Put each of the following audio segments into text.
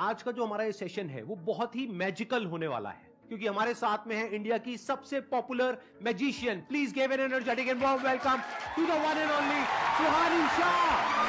आज का जो हमारा ये सेशन है वो बहुत ही मैजिकल होने वाला है, क्योंकि हमारे साथ में है इंडिया की सबसे popular magician. Please give an energetic and warm welcome to the one and only Suhani Shah.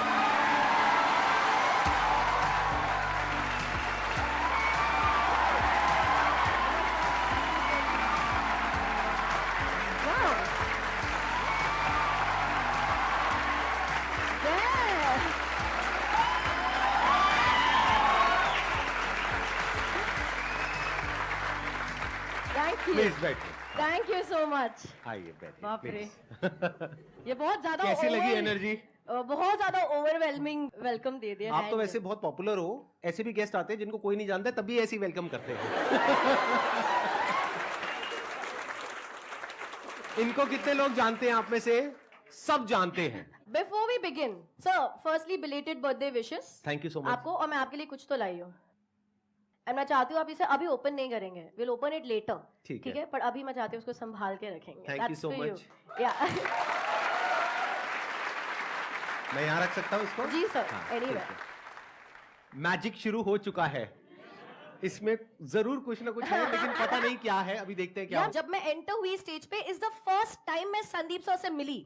Please बैठिए। Thank you so much. आइए बैठिए। बाप रे, प्लीज। ये बहुत ज्यादा कैसी लगी एनर्जी? बहुत ज्यादा ओवरवेलमिंग वेलकम दे दिया। आप तो वैसे बहुत पॉपुलर हो, ऐसे भी गेस्ट आते हैं जिनको कोई नहीं जानता तब भी ऐसी वेलकम करते हैं। इनको कितने लोग जानते हैं आप में से? सब जानते हैं। Before we begin sir, firstly belated birthday wishes thank you so much आपको, और मैं आपके लिए कुछ तो लाई हूँ। एंड मैं चाहती हूँ आप इसे अभी ओपन नहीं करेंगे, विल ओपन इट लेटर, ठीक है? पर अभी मैं चाहती हूँ उसको संभाल के रखेंगे। Thank you so much. मैं यहाँ रख सकता हूँ इसको? जी सर, एनीवे। मैजिक शुरू हो चुका है, इसमें जरूर कुछ ना कुछ है, लेकिन पता नहीं क्या है, अभी देखते हैं क्या। जब मैं एंटर हुई स्टेज पे, इज द फर्स्ट टाइम मैं संदीप सर से मिली।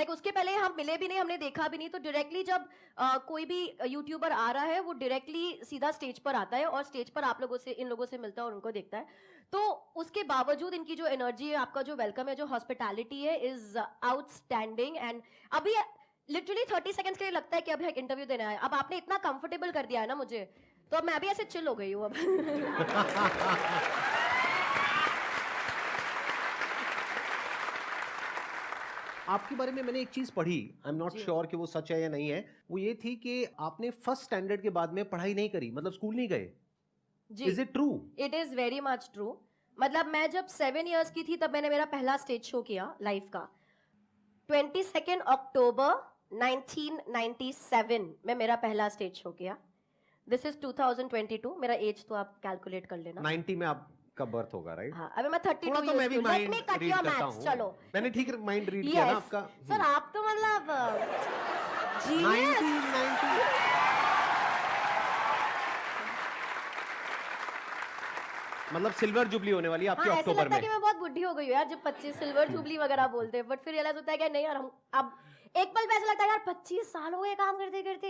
उसके पहले हम मिले भी नहीं, हमने देखा भी नहीं। तो डायरेक्टली जब कोई भी यूट्यूबर आ रहा है, वो डायरेक्टली सीधा स्टेज पर आता है और स्टेज पर आप लोगों से, इन लोगों से मिलता है और उनको देखता है। तो उसके बावजूद इनकी जो एनर्जी है, आपका जो वेलकम है, जो हॉस्पिटैलिटी है, इज आउटस्टैंडिंग। एंड अभी लिटरली 30 सेकंड्स के लिए लगता है कि अभी एक इंटरव्यू देने आया। अब आपने इतना कंफर्टेबल कर दिया है ना मुझे, तो अब मैं अभी ऐसे चिल हो गई हूँ अब। आपके बारे में मैंने एक चीज पढ़ी, आई एम नॉट श्योर कि वो सच है या नहीं है। वो ये थी कि आपने फर्स्ट स्टैंडर्ड के बाद में पढ़ाई नहीं करी, मतलब स्कूल नहीं गए। Is it true? It is very much true. मतलब मैं जब 7 इयर्स की थी तब मैंने मेरा पहला स्टेज शो किया लाइफ का। 22 अक्टूबर 1997 में मेरा पहला स्टेज शो किया। This is 2022। मेरा एज तो आप कैलकुलेट कर लेना। 90 में आपका बर्थ होगा, राइट? हाँ, अभी मैं 32 थोड़ा तो मैं भी माइंड रीड करता हूँ। चलो, मैंने ठीक माइंड रीड किया ना आपका। सर आप तो मतलब 90 मतलब सिल्वर जुबली होने वाली है आपकी अक्टूबर में। कि मैं बहुत बुढ़ी हो गई हूँ यार, जब 25 सिल्वर जुबली वगैरह बोलते हैं। बट फिर रियलाइज होता है कि नहीं यार, हम अब एक पल पे ऐसा लगता है यार 25 साल हो गए काम करते करते।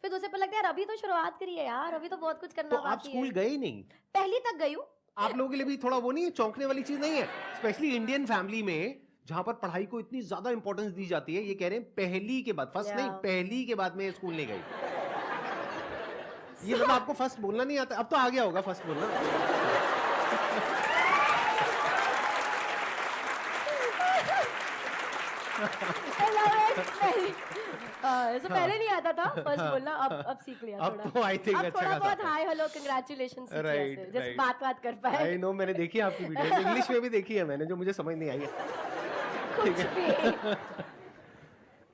फिर दूसरे पल लगता है यार अभी तो शुरुआत करी है यार, अभी तो बहुत कुछ करना बाकी है। आप स्कूल गए ही नहीं? पहली तक गई हूँ। आप लोगों के लिए भी थोड़ा वो नहीं है, चौंकने वाली चीज नहीं है? स्पेशली इंडियन फैमिली में जहां पर पढ़ाई को इतनी ज्यादा इंपॉर्टेंस दी जाती है, ये कह रहे हैं पहली के बाद, फर्स्ट नहीं, पहली के बाद में स्कूल नहीं गई। ये मतलब आपको फर्स्ट बोलना नहीं आता? अब तो आ गया होगा फर्स्ट बोलना। पहले नहीं आता था फर्स्ट बोलना, अब सीख लिया थोड़ा। अब तो आई थिंक अच्छा थोड़ा बहुत हाय हेलो कांग्रेचुलेशन सीख लिया, जस्ट बात कर पाए। आई नो, मैंने देखी है आपकी वीडियो, इंग्लिश में भी देखी है मैंने, जो मुझे समझ नहीं आई है। कुछ भी।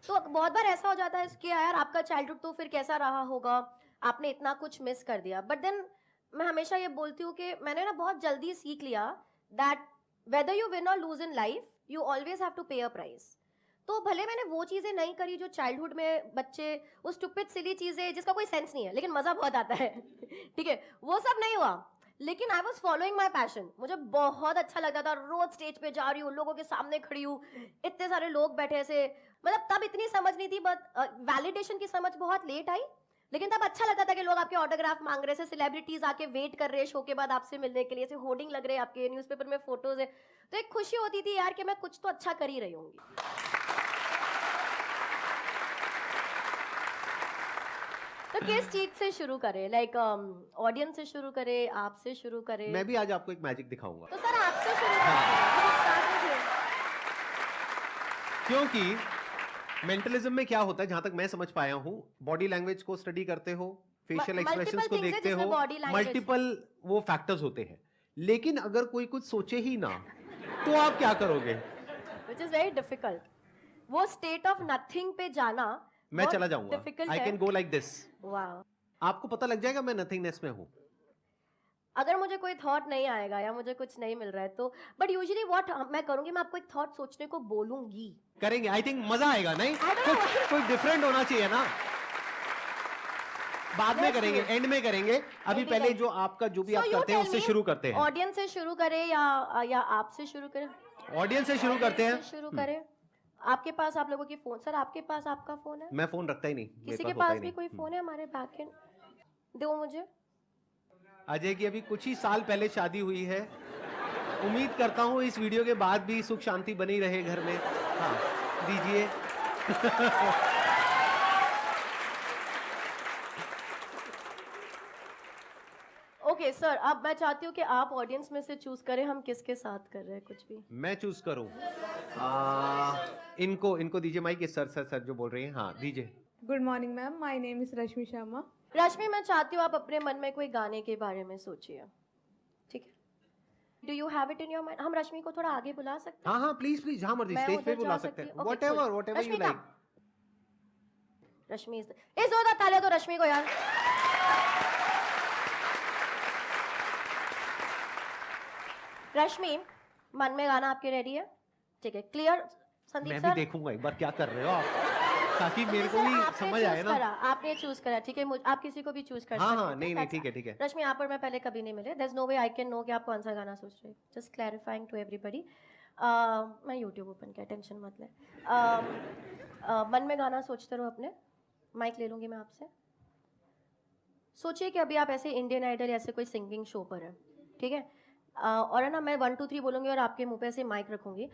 तो बहुत बार ऐसा हो जाता है कि यार आपका चाइल्डहुड तो फिर कैसा रहा होगा, आपने इतना कुछ मिस कर दिया। बट देन मैं हमेशा ये बोलती हूँ कि मैंने ना बहुत जल्दी सीख लिया दैट वेदर यू विन और lose in life, you always have to pay a price. तो भले मैंने वो चीजें नहीं करी जो चाइल्डहुड में बच्चे, वो स्टूपिड सिली चीजें जिसका कोई सेंस नहीं है लेकिन मजा बहुत आता है, ठीक है, वो सब नहीं हुआ। लेकिन I was following my passion. मुझे बहुत अच्छा लगता था, रोज स्टेज पे जा रही हूँ, लोगों के सामने खड़ी हूँ, इतने सारे लोग बैठे ऐसे। मतलब तब इतनी समझ नहीं थी, बट वैलिडेशन की समझ बहुत लेट आई। लेकिन तब अच्छा लगता था कि लोग आपके ऑटोग्राफ मांग रहे हैं, सेलिब्रिटीज आके वेट कर रहे हैं शो के बाद आपसे मिलने के लिए, ऐसे होर्डिंग लग रहे हैं आपके, न्यूज़पेपर में फोटोज है। तो एक खुशी होती थी यार कि मैं कुछ तो अच्छा कर ही रही होंगी। तो किस चीज से शुरू करें? ऑडियंस से शुरू करें, आपसे शुरू करें? मैं भी आज आपको एक मैजिक दिखाऊंगा। तो सर आपसे शुरू करें। क्योंकि मेंटलिज्म में क्या होता है, जहां तक मैं समझ पाया हूं, बॉडी लैंग्वेज को स्टडी करते हो, फेशियल एक्सप्रेशंस को देखते हो, मल्टीपल वो फैक्टर्स होते हैं। लेकिन अगर कोई कुछ सोचे ही ना, तो आप क्या करोगे? Which is very difficult. वो स्टेट ऑफ नथिंग पे जाना मैं चला जाऊंगा, I can go like this. Wow, आपको पता लग जाएगा मैं नथिंगनेस में हूं। अगर मुझे कोई थॉट नहीं आएगा या मुझे कुछ नहीं मिल रहा है तो, बट यूजुअली व्हाट मैं करूंगी, मैं आपको एक थॉट सोचने को बोलूंगी। करेंगे, आई थिंक मजा आएगा। नहीं, कुछ डिफरेंट होना चाहिए ना। बाद में करेंगे, एंड में करेंगे। अभी पहले जो आपका जो भी आप करते हैं उससे शुरू करते हैं। ऑडियंस से शुरू करें या आपसे शुरू करें? ऑडियंस से शुरू करते हैं। शुरू करें। आपके पास आप लोगों की फोन, सर आपके पास आपका फोन है? मैं फोन रखता ही नहीं। किसी के पास भी कोई फोन है हमारे बैक एंड? दो मुझे। अजय की अभी कुछ ही साल पहले शादी हुई है। उम्मीद करता हूँ इस वीडियो के बाद भी सुख शांति बनी रहे घर में। हाँ, दीजिए। ओके सर, अब मैं चाहती हूँ कि आप ऑडियंस में से चूज करें हम किसके साथ कर रहे हैं कुछ भी। मैं चूज करूं? इनको दीजिए माइक। सर जो बोल रही हैं। हाँ दीजिए। Good morning ma'am, my name is Rashmi Sharma. Rashmi, मैं चाहती हूँ आप अपने मन में कोई गाने के बारे में सोचिए, ठीक है? Do you have it in your mind? हम रश्मि को थोड़ा आगे बुला सकते हैं? हाँ प्लीज जहाँ मर्जी स्टेज पे बुला सकते हैं। Whatever you like. रश्मि इस जोरदार तालियां दो रश्मि को यार। रश्मि, मन में गाना आपके रेडी है? ठीक है, क्लियर? संदीप मैं सर, भी देखूंगा एक बार क्या कर रहे हो आप, ताकि मेरे को भी समझ आए ना। आपने चूज करा, ठीक है? आप किसी को भी चूज कर सकते हैं। हाँ नहीं ठीक है। रश्मि, यहाँ पर मैं पहले कभी नहीं मिले। There is no way I can know कि आप कौन सा गाना सोच रहे हैं। Just clarifying to everybody. मैं यूट्यूब ओपन किया, टेंशन मत ले। मन में गाना सोचते रहो अपने। माइक ले लूंगी मैं आपसे। सोचिए कि अभी आप ऐसे इंडियन आइडल ऐसे कोई सिंगिंग शो पर है, ठीक है? और है ना, मैं 1 2 3 बोलूंगी और आपके मुंह पे ऐसे माइक रखूंगी।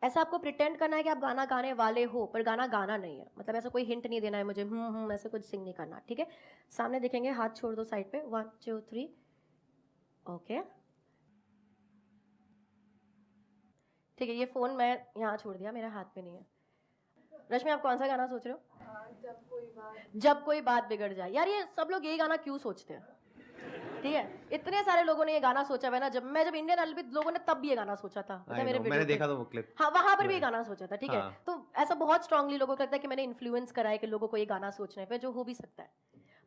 ऐसा आपको प्रिटेंड करना है कि आप गाना गाने वाले हो, पर गाना गाना नहीं है। मतलब ऐसा कोई हिंट नहीं देना है मुझे, ऐसे कुछ सिंग नहीं करना, ठीक है? सामने देखेंगे, हाथ छोड़ दो साइड पे। 1 2 3। ओके, ठीक है। ये फोन मैं यहाँ छोड़ दिया, मेरे हाथ में नहीं है। रश्मि, आप कौन सा गाना सोच रहे हो? जब कोई बात बिगड़ जाए। यार ये सब लोग यही गाना क्यों सोचते हैं, ठीक है? इतने सारे लोगों ने ये गाना सोचा है ना। जब इंडियन आइडल लोगों ने तब भी ये गाना सोचा था, मेरे वीडियो मैंने देखा था वो क्लिप। हाँ, वहां पर भी ये गाना सोचा था, ठीक है? हाँ। तो ऐसा बहुत स्ट्रांगली लोगों को लगता है कि मैंने इन्फ्लुएंस करा है कि लोगों को ये गाना सोचने पे, जो हो भी सकता है।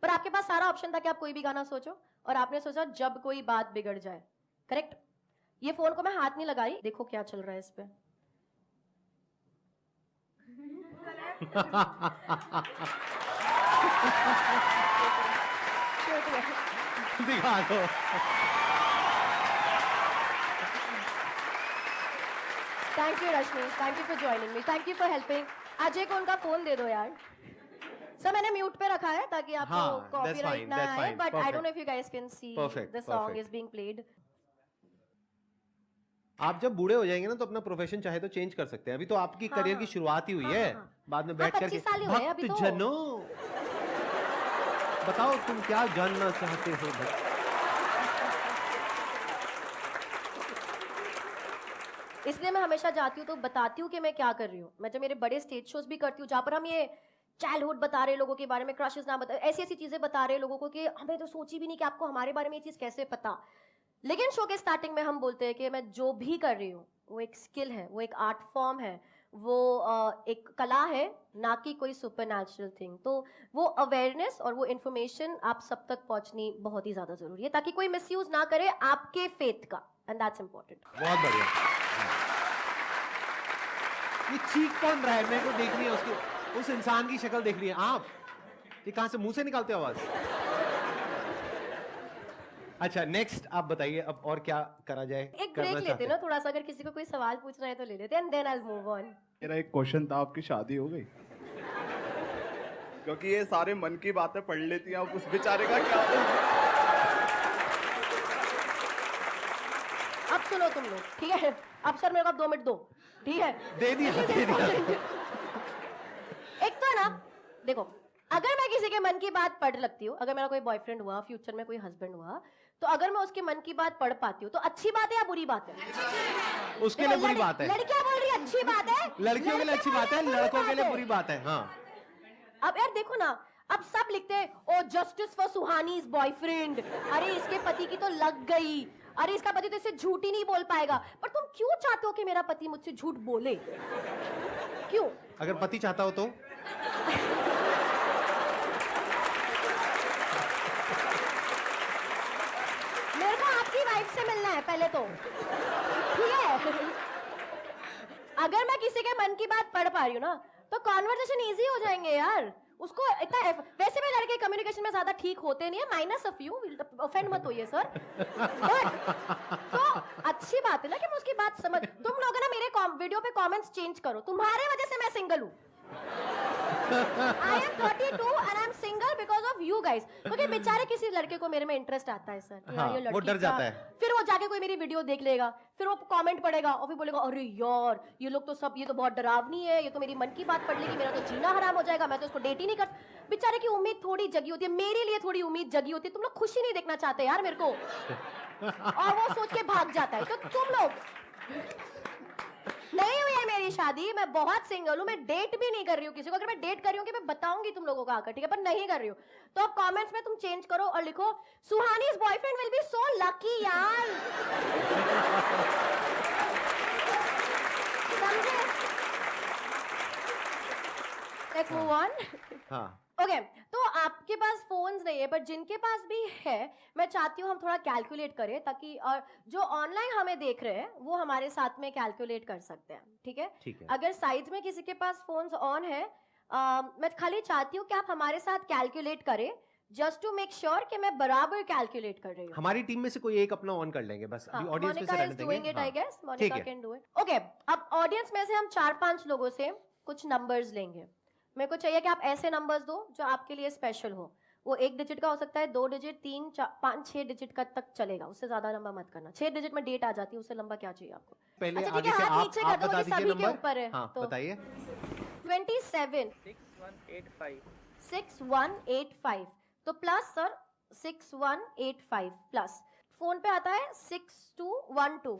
पर आपके पास सारा ऑप्शन था कि आप कोई भी गाना सोचो, और आपने सोचा जब कोई बात बिगड़ जाए। करेक्ट? ये फोन को मैं हाथ नहीं लगाई, देखो क्या चल रहा है इस पे। दिखा दो। Thank you Rashmi, thank you for joining me, thank you for helping. Ajay को उनका फोन दे दो यार। सर, मैंने म्यूट पे रखा है ताकि आपको कॉपीराइट ना आए, but I don't know if you guys can see the song is being played. आप जब बूढ़े हो जाएंगे ना तो अपना प्रोफेशन चाहे तो चेंज कर सकते हैं। अभी तो आपकी करियर की शुरुआत ही हुई है। बाद में बैठ करके भक्त जनों, बताओ तुम क्या जानना चाहते हो? इसलिए मैं हमेशा जाती हूँ तो बताती हूँ कि मैं क्या कर रही हूँ। मैं जब मेरे बड़े स्टेज शोज भी करती हूँ जहाँ पर हम ये चाइल्डहुड बता रहे लोगों के बारे में, क्रशेस ना बता, ऐसी ऐसी चीजें बता रहे लोगों को कि हमें तो सोची भी नहीं कि आपको हमारे बारे में ये चीज कैसे पता। लेकिन शो के स्टार्टिंग में हम बोलते हैं कि मैं जो भी कर रही हूँ वो एक स्किल है, वो एक आर्ट फॉर्म है, वो एक कला है, ना कि कोई सुपरनैचुरल थिंग। तो वो अवेयरनेस और वो इन्फॉर्मेशन आप सब तक पहुंचनी बहुत ही ज्यादा जरूरी है, ताकि कोई मिसयूज ना करे आपके फेथ का, एंड दैट्स इंपॉर्टेंट। बहुत बढ़िया। ये चीख कौन रहा है? मेरे को देख रही है, उसकी उस इंसान की शक्ल देख रही है आप। ये कहां से मुंह से निकालते हो आवाज? अच्छा, नेक्स्ट आप बताइए अब और क्या करा जाए? एक ब्रेक लेते ना थोड़ा सा, अगर किसी को कोई सवाल पूछना है तो ले लेते हैं, and then I will move on. मेरा एक क्वेश्चन था, आपकी शादी हो गई? क्योंकि ये सारे मन की बातें पढ़ लेती हैं, अब उस बेचारे का क्या? अब सुनो तुम लोग, ठीक है? अब सर मेरे को 2 मिनट दो, ठीक है? दे दिया। एक तो ना देखो, अगर मैं किसी के मन की बात पढ़ लगती हूँ, अगर मेरा कोई बॉयफ्रेंड हुआ, फ्यूचर में कोई हस्बैंड हुआ, तो अगर मैं उसके मन की बात पढ़ पाती हूँ तो अच्छी बात है या बुरी बात है? उसके लिए बुरी बात है। लड़कियां बोल रही है अच्छी बात है, लड़कियों के लिए अच्छी बात है, लड़कों के लिए बुरी बात है। हाँ, अब यार देखो ना, अब सब लिखते हैं ओ जस्टिस फॉर सुहानीज बॉयफ्रेंड, अरे इसके पति की तो लग गई, अरे इसका पति तो इससे झूठ ही नहीं बोल पाएगा। पर तुम क्यों चाहते हो कि मेरा पति मुझसे झूठ बोले? क्यों? अगर पति चाहता हो तो? मेरे को आपकी वाइफ से मिलना है पहले तो, ठीक है? अगर मैं किसी के मन की बात पढ़ पा रही हूँ ना, तो कॉन्वर्सेशन इजी हो जाएंगे यार। उसको इतना वैसे मैं लड़के के कम्युनिकेशन में ज्यादा ठीक होते नहीं है, माइनस अ फ्यू, ऑफेंड मत होइए सर। तो अच्छी बात है ना कि मैं उसकी बात समझ। तुम लोग ना मेरे वीडियो पे कमेंट्स चेंज करो, तुम्हारे वजह से मैं सिंगल हूँ। I am 32 and I am single because of you guys। क्योंकि बेचारे किसी लड़के को मेरे में इंटरेस्ट आता है सर, हाँ, ये लड़की वो डर जाता है। फिर वो जाके कोई मेरी वीडियो देख लेगा, फिर वो कमेंट पढ़ेगा और फिर बोलेगा अरे यार ये लोग तो सब, ये तो बहुत डरावनी है, ये तो मेरी मन की बात पढ़ लेगी, मेरा तो जीना हराम हो जाएगा, मैं तो इसको डेट ही नहीं कर। बेचारे की उम्मीद थोड़ी जगी होती है, मेरे लिए थोड़ी उम्मीद जगी होती है। तुम लोग खुशी नहीं देखना चाहते यार मेरे को, और वो सोच के भाग जाता है। तो तुम लोग, नहीं हुई है मेरी शादी, मैं बहुत सिंगल हूँ, मैं डेट भी नहीं कर रही हूँ किसी को। अगर मैं डेट कर रही हूँ कि मैं बताऊंगी तुम लोगों को आकर, ठीक है, पर नहीं कर रही हूँ। तो अब कमेंट्स में तुम चेंज करो और लिखो सुहानी's boyfriend will be so lucky यार। समझे? Let's move on। हाँ ओके तो आपके पास फोन्स नहीं है, पर जिनके पास भी है, मैं चाहती हूँ हम थोड़ा कैलकुलेट करें, ताकि और जो ऑनलाइन हमें देख रहे हैं वो हमारे साथ में कैलकुलेट कर सकते हैं, ठीक है? ठीक है। अगर साइड्स में किसी के पास फोन्स ऑन है, मैं खाली चाहती हूँ कि आप हमारे साथ कैलकुलेट करें, जस्ट टू मेक श्योर कि मैं बराबर कैलकुलेट कर रही हूँ। हमारी टीम में से कोई एक अपना ऑन कर लेंगे बस, अभी ऑडियंस में से रहने देंगे। आई गेस ठीक मोनिका है। Can do it. ओके, अब ऑडियंस में से हम 4-5 लोगों से कुछ नंबर्स लेंगे। मेरे को चाहिए कि आप ऐसे नंबर्स दो जो आपके लिए स्पेशल हो। वो 1 डिजिट का हो सकता है, 2 डिजिट, 3, 4, 5, 6 डिजिट का तक चलेगा, उससे ज्यादा नंबर मत करना। 6 डिजिट में डेट आ जाती है, उससे लंबा क्या चाहिए आपको? पहले अच्छा, ठीक आगे है, से हाथ आप नीचे कर दो, बता ये दीजिए सभी के नंबर। ऊपर है। हाँ तो बताइए। 27 6185, तो प्लस सर 6185 प्लस फोन पे आता है 6212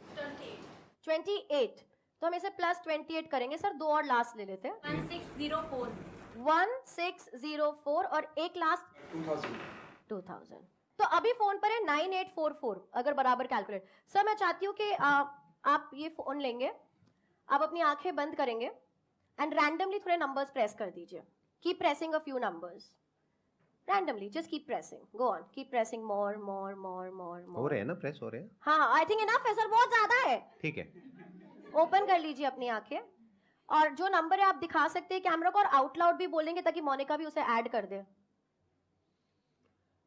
28, तो हम इसे प्लस 28 करेंगे सर। 2 और लास्ट ले लेते हैं, 1604 और एक लास्ट 2000। तो अभी फोन पर है 9844, अगर बराबर कैलकुलेट। सर मैं चाहती हूँ कि आप ये फोन लेंगे, आप अपनी आंखें बंद करेंगे एंड रैंडमली थोड़े नंबर्स प्रेस कर दीजिए। Keep pressing a few numbers randomly, just keep pressing, go on, keep pressing more more more more हो रहे हैं ना, प्रेस हो रहे हैं। हाँ, आई थिंक इनफ है सर, बहुत ज्यादा है। ठीक है, ओपन कर लीजिए अपनी आंखें, और जो नंबर है आप दिखा सकते हैं कैमरा को, और आउट लाउड भी बोलेंगे ताकि मोनिका भी उसे ऐड कर दे।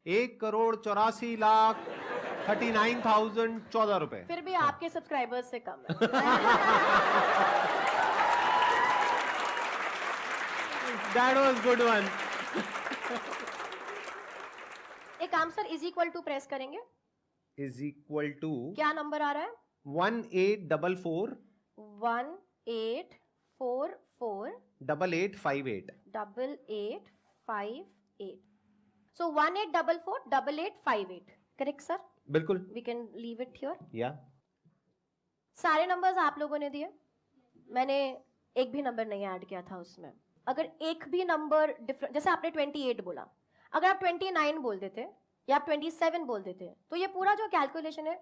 1,84,39,014 रुपए। फिर भी आपके सब्सक्राइबर्स से कम है। That was good one. एक काम sir, is equal to press करेंगे, Is equal to क्या नंबर आ रहा है? 1844 1844 8858। 8858। So 1844 8858, correct sir? बिल्कुल। We can leave it here. या सारे नंबर्स आप लोगों ने दिए, मैंने एक भी नंबर नहीं ऐड किया था उसमें। अगर एक भी नंबर डिफरेंट, जैसे आपने 28 बोला, अगर आप 29 बोल देते या आप 27 बोल देते, तो ये पूरा जो कैलकुलेशन है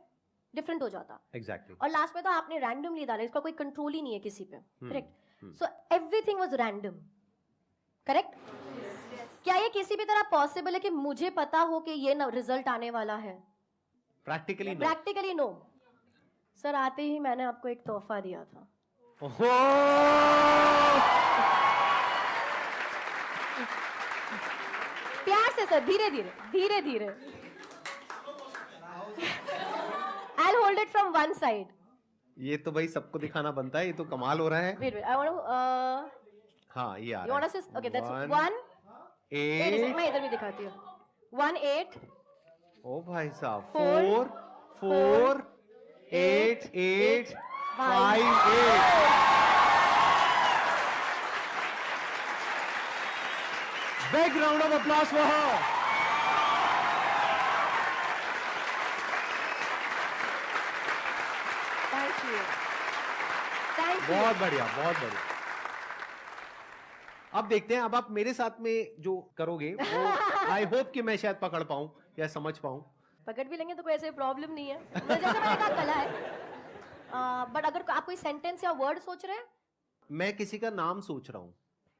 डिफरेंट हो जाता। एग्जैक्टली। और लास्ट में तो आपने रैंडमली डाला, इसका कोई कंट्रोल ही नहीं है किसी पे, correct? So everything was random, correct? क्या ये किसी भी तरह पॉसिबल है कि मुझे पता हो कि ये रिजल्ट आने वाला है? Practically practically no. सर आते ही मैंने आपको एक तोहफा दिया था। प्यार से सर, धीरे धीरे धीरे धीरे। I'll hold it from one side. ये तो भाई सबको दिखाना बनता है, ये तो कमाल हो रहा है। Wait, I want to. हाँ ये आ You रहा want है। us to? Okay, that's 1. 8। मैं इधर भी दिखाती हूँ। 1 8 ओ भाई साहब, 4 4 8 8 5 8। Big round of applause for her. Thank you. Thank you. बहुत बढ़िया, बहुत बढ़िया। अब देखते हैं, अब आप मेरे साथ में जो करोगे वो आई होप कि मैं शायद पकड़ पाऊं या समझ पाऊं। पकड़ भी लेंगे तो कोई ऐसे प्रॉब्लम नहीं है, जैसे मैंने कहा कला है। बट अगर आप कोई सेंटेंस या वर्ड सोच रहे हैं, मैं किसी का नाम सोच रहा हूं।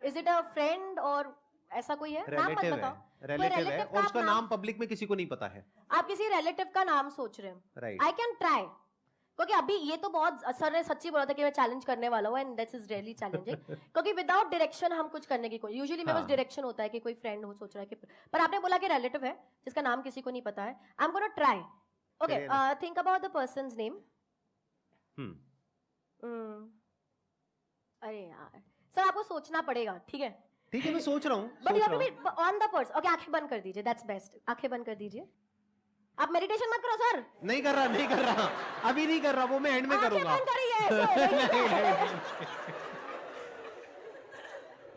इज इट अ फ्रेंड और ऐसा कोई है? नाम मत रिलेटिव है, बताओ। रिलेटिव है, relative का और उसका आप नाम पब्लिक में किसी को नहीं पता है। आप किसी रिलेटिव का नाम सोच रहे हैं, राइट। आई कैन ट्राई, क्योंकि अभी ये तो बहुत सर ने सच्ची बोला था कि मैं चैलेंज करने वाला हूँ and that's is really challenging क्योंकि विदाउट डायरेक्शन हम कुछ करने की कोई यूजुअली मेरे पास हाँ। डायरेक्शन होता है कि कोई फ्रेंड हो सोच रहा है कि पर आपने बोला कि रिलेटिव है जिसका नाम किसी को नहीं पता है I am gonna try okay चलिए ना। Think about the persons name अरे यार सर आपको सोचना पड़ेगा ठीक है ठीक है मैं सोच रहा हूँ but you have to be on the person okay आंखें बंद कर दीजिए दैट्स बेस्ट आंखें बंद कर दीजिए आप मेडिटेशन मत करो सर नहीं कर रहा अभी नहीं कर रहा वो मैं एंड में आंखें करूंगा बंद करिए ऐसे नहीं।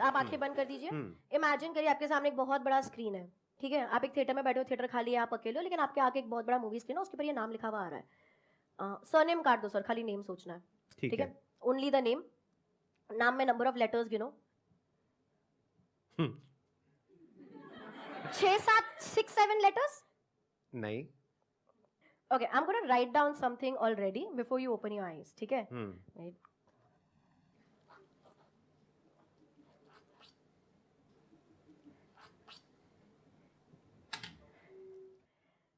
आप आंखें बंद कर दीजिए इमेजिन करिए आपके सामने एक बहुत बड़ा स्क्रीन है ठीक है आप एक थिएटर में बैठे हो थिएटर खाली है आप अकेले हो लेकिन आपके आगे एक बहुत बड़ा मूवी स्क्रीन है उसके ऊपर ये नाम लिखा हुआ आ रहा है सरनेम काट दो सर खाली नेम सोचना है ठीक है ओनली द नेम नाम में नंबर ऑफ लेटर्स गिनो 6 7 6 7 लेटर्स नहीं okay I'm going to write down something already before you open your eyes ठीक है Wait.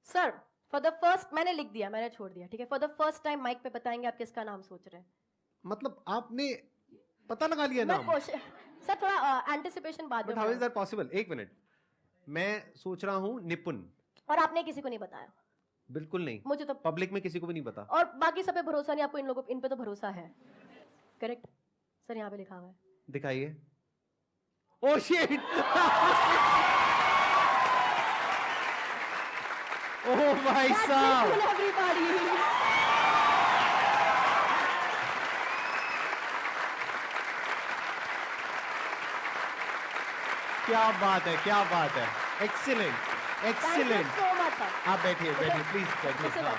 Sir for the first मैंने लिख दिया मैंने छोड़ दिया ठीक है for the first time mic पे बताएंगे आप किसका नाम सोच रहे हैं मतलब आपने पता लगा लिया मैं नाम क्वेश्चन सर थोड़ा एंटिसिपेशन बाद में बट हाउ इज बताना। दैट पॉसिबल एक मिनट मैं सोच रहा हूँ निपुण और आपने किसी को नहीं बताया बिल्कुल नहीं मुझे तो पब्लिक में किसी को भी नहीं पता और बाकी सब पे भरोसा नहीं आपको इन लोगों इन पे तो भरोसा है करेक्ट सर यहाँ पे लिखा हुआ है दिखाइए ओह शिट ओह भाई साहब एवरीबॉडी क्या बात है एक्सीलेंट एक्सीलेंट सो मच आप बैठिए प्लीज बैठिए हाँ।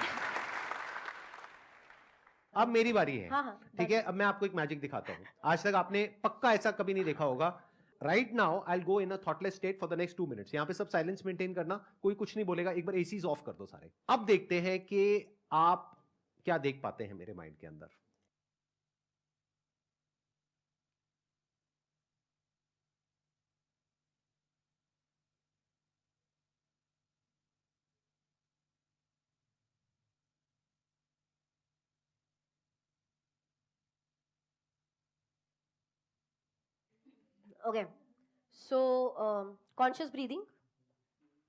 अब मेरी बारी है हाँ, हाँ, ठीक है अब मैं आपको एक मैजिक दिखाता हूँ आज तक आपने पक्का ऐसा कभी नहीं देखा होगा right now I go in a thoughtless state for the next 2 minutes यहाँ पे सब साइलेंस मेंटेन करना कोई कुछ नहीं बोलेगा एक बार एसीज ऑफ कर दो सारे अब देखते हैं कि आप क्या देख पाते हैं मेरे माइंड के अंदर okay so conscious breathing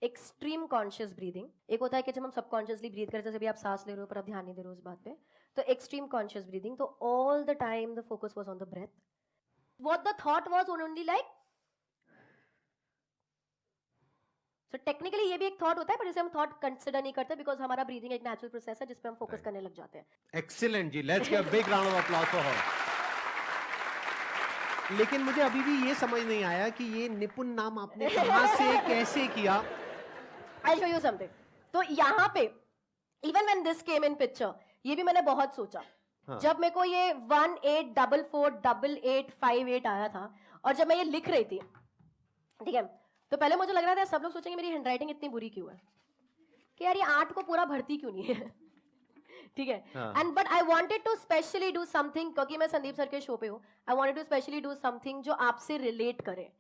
extreme conscious breathing एक होता है कि जब हम सबकॉन्शियसली ब्रीथ करते हैं जैसे भी आप सांस ले रहे हो पर आप ध्यान नहीं दे रहे हो उस बात पे तो एक्सट्रीम कॉन्शियस ब्रीदिंग तो all the time the focus was on the breath what the thought was only like so technically ये भी एक थॉट होता है पर इसे हम थॉट कंसीडर नहीं करते बिकॉज हमारा ब्रीदिंग एक नेचुरल प्रोसेस है जिस पे हम फोकस करने लग जाते हैं excellent ji let's give a big round of applause for her लेकिन मुझे अभी भी ये समझ नहीं आया कि ये निपुण नाम आपने कहां से कैसे किया I'll show you something. तो यहाँ पे even when this came in picture, ये भी मैंने बहुत सोचा हाँ. जब मेरे को ये 18448858 आया था और जब मैं ये लिख रही थी ठीक है तो पहले मुझे लग रहा था सब लोग सोचेंगे मेरी हैंडराइटिंग इतनी बुरी क्यों है कि यार ये 8 को पूरा भरती क्यों नहीं है ठीक है and but I wanted to specially do something क्योंकि मैं संदीप सर के शो पे हूँ I wanted to specially do something जो आपसे रिलेट करे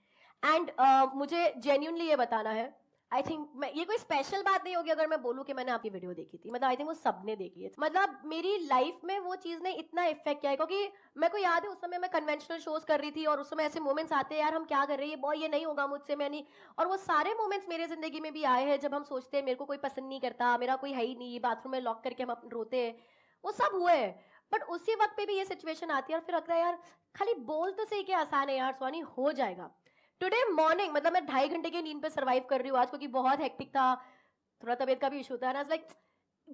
एंड मुझे जेन्युइनली ये बताना है आई थिंक मैं ये कोई स्पेशल बात नहीं होगी अगर मैं बोलूं कि मैंने आपकी वीडियो देखी थी मतलब आई थिंक वो सबने देखी है मतलब मेरी लाइफ में वो चीज ने इतना इफेक्ट किया है क्योंकि मेरे को याद है उस समय मैं कन्वेंशनल शोज कर रही थी और उस समय ऐसे मोमेंट्स आते हैं यार हम क्या कर रहे हैं बॉय ये नहीं होगा मुझसे मैं नहीं और वो सारे मोमेंट्स मेरे जिंदगी में भी आए हैं जब हम सोचते हैं मेरे को कोई पसंद नहीं करता मेरा कोई है ही नहीं बाथरूम में लॉक करके हम रोते हैं वो सब हुए हैं बट उसी वक्त पे भी ये सिचुएशन आती है और फिर लगता है यार खाली बोल तो सही क्या आसान है यार स्वानी हो जाएगा टुडे मॉर्निंग मतलब मैं 2.5 घंटे की नींद पे सरवाइव कर रही हूँ आज क्योंकि बहुत हेक्टिक था थोड़ा तबीयत का भी इशू था ना like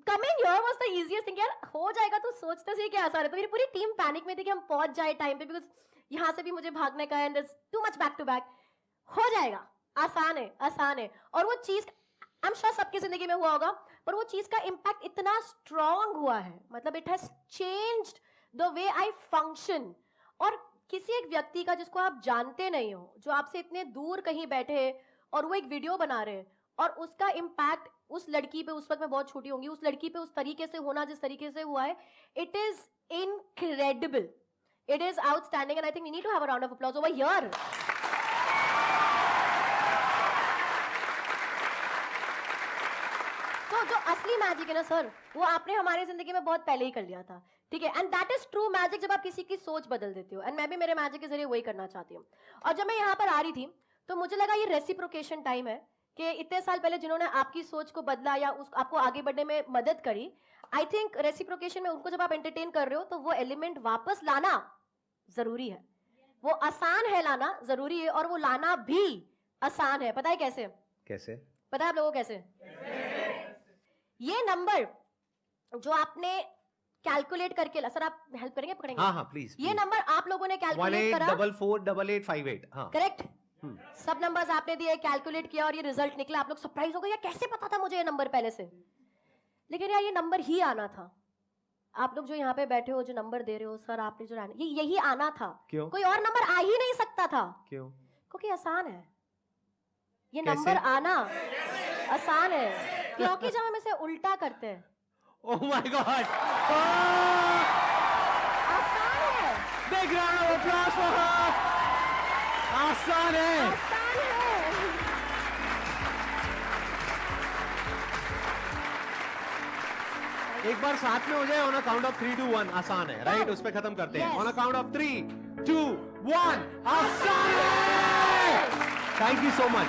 coming here was the easiest thing यार हो जाएगा तो सोचते से क्या आसान है तो मेरी पूरी टीम पैनिक में थी कि हम पहुंच जाए टाइम पे बिकॉज यहाँ से भी मुझे भागने का है too much back to back हो जाएगा आसान है और वो चीज आई एम श्योर सबकी जिंदगी में हुआ होगा पर वो चीज का इम्पैक्ट इतना स्ट्रांग हुआ है मतलब it has changed the way I function और किसी एक व्यक्ति का जिसको आप जानते नहीं हो जो आपसे इतने दूर कहीं बैठे और वो एक वीडियो बना रहे और उसका इम्पैक्ट उस लड़की पे उस वक्त मैं बहुत छोटी होंगी उस लड़की पे उस तरीके से होना जिस तरीके से हुआ है it is incredible it is outstanding and I think we need to have a round of applause over here So जो असली मैजिक है ना सर, वो आपने हमारी जिंदगी में बहुत पहले ही कर लिया था, ठीक है? And that is true magic, जब आप किसी की सोच बदल देते हो। एंड मैं भी मेरे मैजिक के जरिए वही करना चाहती हूँ। और जब मैं यहाँ पर आ रही थी तो मुझे लगा ये रेसिप्रोकेशन टाइम है कि इतने साल पहले जिन्होंने आपकी सोच को बदला या आपको आगे बढ़ने में मदद करी, आई थिंक रेसिप्रोकेशन में उनको जब आप एंटरटेन कर रहे हो तो वो एलिमेंट वापस लाना जरूरी है। वो आसान है लाना, जरूरी है, और वो लाना भी आसान है। पता है कैसे? कैसे? पता है आप लोगों को कैसे? ये नंबर जो आपने कैलकुलेट करके सर आप हेल्प करेंगे, पकड़ेंगे? हाँ हाँ प्लीज। ये नंबर आप लोगों ने कैलकुलेट करा, 18448858। हाँ करेक्ट? सब नंबर्स आपने दिए, कैलकुलेट किया और ये रिजल्ट निकला। आप लोग सरप्राइज हो गए, यार कैसे पता था मुझे ये नंबर पहले से? लेकिन यार ये नंबर ही आना था। आप लोग जो यहाँ पे बैठे हो, जो नंबर दे रहे हो, सर आपने जो ये यही आना था। क्यों? कोई और नंबर आ ही नहीं सकता था। क्यों? क्योंकि आसान है ये कैसे? नंबर आना, आसान है क्योंकि जब हम इसे उल्टा करते हैं। ओह माय गॉड, आसान है, big round of applause for हर। आसान है, आसान है। एक बार साथ में हो जाए, ऑन अ काउंट ऑफ 3 2 1 आसान है, राइट? उस पे खत्म करते हैं। Yes. On a count of 3 2 1 आसान है। Thank you so much.